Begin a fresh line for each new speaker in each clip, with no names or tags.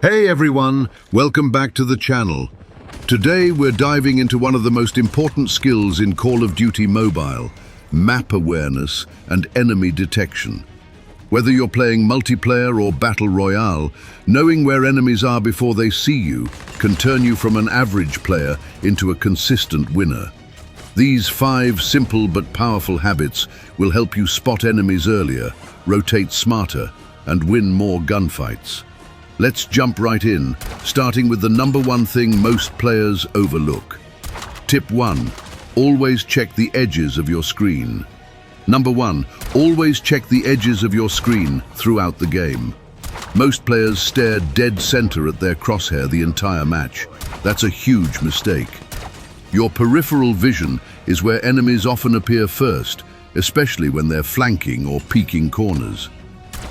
Hey everyone, welcome back to the channel. Today we're diving into one of the most important skills in Call of Duty Mobile, map awareness and enemy detection. Whether you're playing multiplayer or battle royale, knowing where enemies are before they see you can turn you from an average player into a consistent winner. These 5 simple but powerful habits will help you spot enemies earlier, rotate smarter, and win more gunfights. Let's jump right in, starting with the number one thing most players overlook. Tip 1. Always check the edges of your screen. Number 1. Always check the edges of your screen throughout the game. Most players stare dead center at their crosshair the entire match. That's a huge mistake. Your peripheral vision is where enemies often appear first, especially when they're flanking or peeking corners.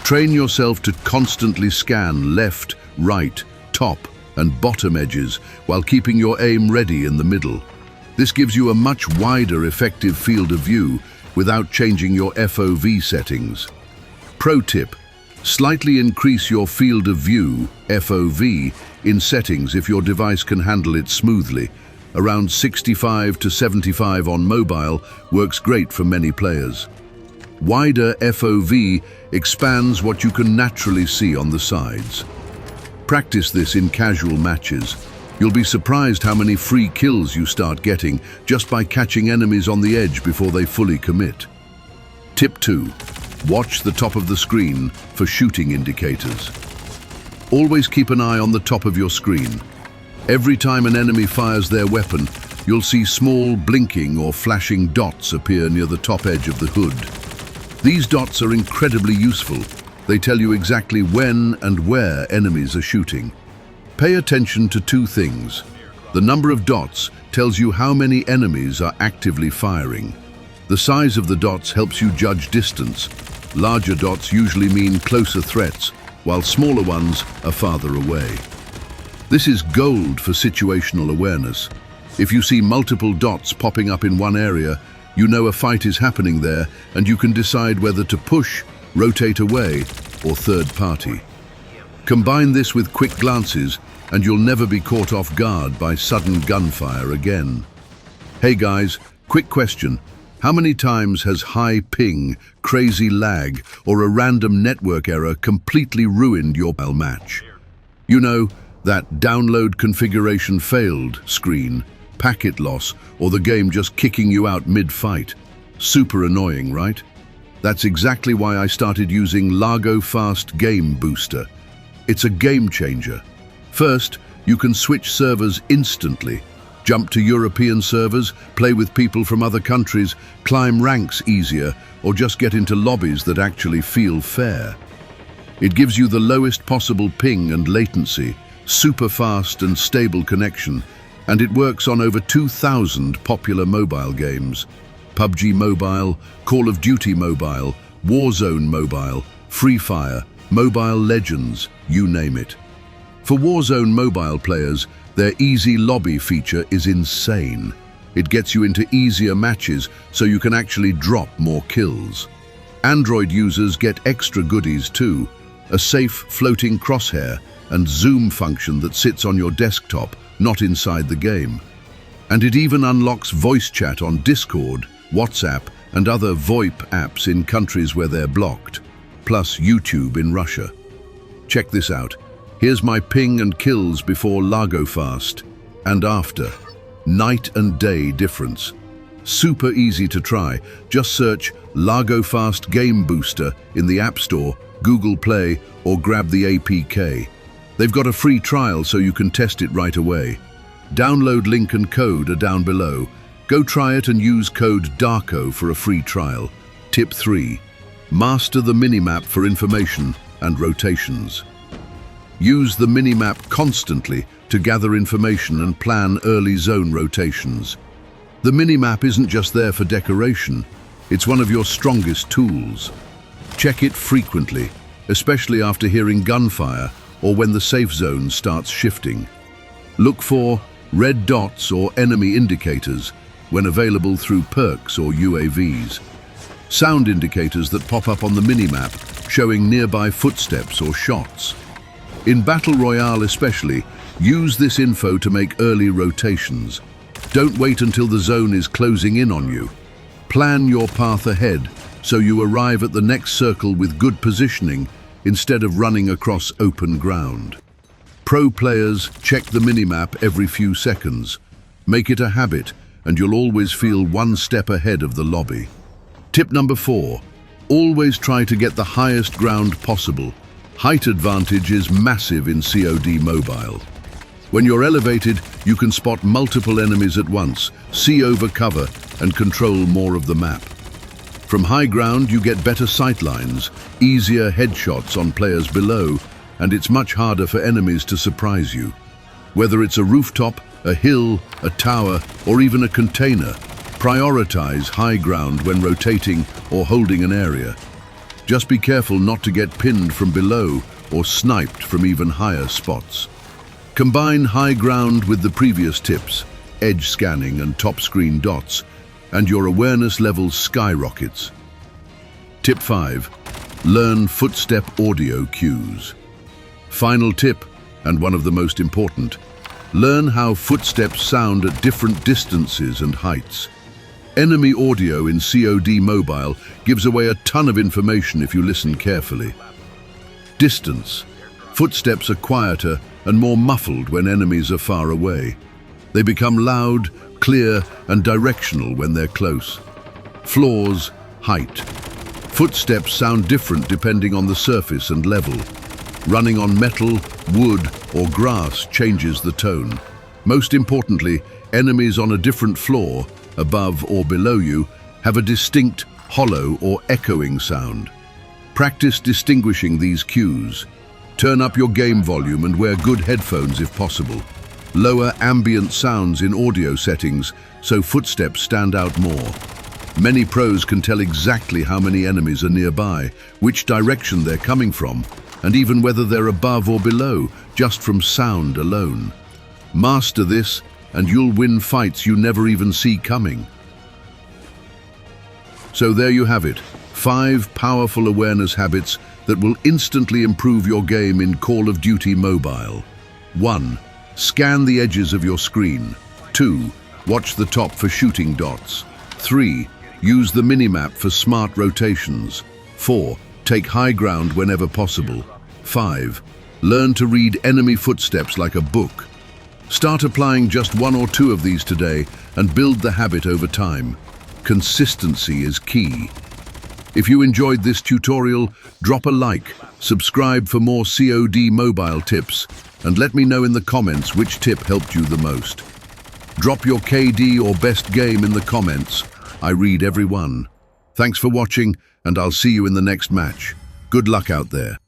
Train yourself to constantly scan left, right, top, and bottom edges while keeping your aim ready in the middle. This gives you a much wider, effective field of view without changing your FOV settings. Pro tip: slightly increase your field of view, FOV, in settings if your device can handle it smoothly. Around 65 to 75 on mobile works great for many players. Wider FOV expands what you can naturally see on the sides. Practice this in casual matches. You'll be surprised how many free kills you start getting just by catching enemies on the edge before they fully commit. Tip 2. Watch the top of the screen for shooting indicators. Always keep an eye on the top of your screen. Every time an enemy fires their weapon, you'll see small blinking or flashing dots appear near the top edge of the hood. These dots are incredibly useful. They tell you exactly when and where enemies are shooting. Pay attention to 2 things. The number of dots tells you how many enemies are actively firing. The size of the dots helps you judge distance. Larger dots usually mean closer threats, while smaller ones are farther away. This is gold for situational awareness. If you see multiple dots popping up in one area, you know a fight is happening there, and you can decide whether to push, rotate away, or third party. Combine this with quick glances, and you'll never be caught off guard by sudden gunfire again. Hey guys, quick question. How many times has high ping, crazy lag, or a random network error completely ruined your match? You know, that download configuration failed screen, packet loss, or the game just kicking you out mid-fight. Super annoying, right? That's exactly why I started using Largo Fast Game Booster. It's a game changer. First, you can switch servers instantly. Jump to European servers, play with people from other countries, climb ranks easier, or just get into lobbies that actually feel fair. It gives you the lowest possible ping and latency, super fast and stable connection, and it works on over 2,000 popular mobile games. PUBG Mobile, Call of Duty Mobile, Warzone Mobile, Free Fire, Mobile Legends, you name it. For Warzone mobile players, their easy lobby feature is insane. It gets you into easier matches so you can actually drop more kills. Android users get extra goodies too, a safe floating crosshair and zoom function that sits on your desktop, not inside the game. And it even unlocks voice chat on Discord, WhatsApp, and other VoIP apps in countries where they're blocked, plus YouTube in Russia. Check this out. Here's my ping and kills before Largo Fast and after. Night and day difference. Super easy to try. Just search Largo Fast Game Booster in the App Store, Google Play, or grab the APK. They've got a free trial so you can test it right away. Download link and code are down below. Go try it and use code Darco for a free trial. Tip 3. Master the minimap for information and rotations. Use the minimap constantly to gather information and plan early zone rotations. The minimap isn't just there for decoration, it's one of your strongest tools. Check it frequently, especially after hearing gunfire or when the safe zone starts shifting. Look for red dots or enemy indicators when available through perks or UAVs. Sound indicators that pop up on the minimap showing nearby footsteps or shots. In Battle Royale especially, use this info to make early rotations. Don't wait until the zone is closing in on you. Plan your path ahead so you arrive at the next circle with good positioning instead of running across open ground. Pro players check the minimap every few seconds. Make it a habit and you'll always feel one step ahead of the lobby. Tip number 4, always try to get the highest ground possible. Height advantage is massive in COD Mobile. When you're elevated, you can spot multiple enemies at once, see over cover, and control more of the map. From high ground, you get better sightlines, easier headshots on players below, and it's much harder for enemies to surprise you. Whether it's a rooftop, a hill, a tower, or even a container, prioritize high ground when rotating or holding an area. Just be careful not to get pinned from below or sniped from even higher spots. Combine high ground with the previous tips, edge scanning and top screen dots, and your awareness level skyrockets. Tip 5, learn footstep audio cues. Final tip, and one of the most important, learn how footsteps sound at different distances and heights. Enemy audio in COD Mobile gives away a ton of information if you listen carefully. Distance. Footsteps are quieter and more muffled when enemies are far away. They become loud, clear, and directional when they're close. Flaws, height. Footsteps sound different depending on the surface and level. Running on metal, wood, or grass changes the tone. Most importantly, enemies on a different floor, above or below you, have a distinct, hollow or echoing sound. Practice distinguishing these cues. Turn up your game volume and wear good headphones if possible. Lower ambient sounds in audio settings so footsteps stand out more. Many pros can tell exactly how many enemies are nearby, which direction they're coming from, and even whether they're above or below, just from sound alone. Master this, and you'll win fights you never even see coming. So there you have it, 5 powerful awareness habits that will instantly improve your game in Call of Duty Mobile. 1. Scan the edges of your screen. 2. Watch the top for shooting dots. 3. Use the minimap for smart rotations. 4. Take high ground whenever possible. 5. Learn to read enemy footsteps like a book. Start applying just 1 or 2 of these today and build the habit over time. Consistency is key. If you enjoyed this tutorial, drop a like, subscribe for more COD Mobile tips, and let me know in the comments which tip helped you the most. Drop your KD or best game in the comments. I read every one. Thanks for watching, and I'll see you in the next match. Good luck out there.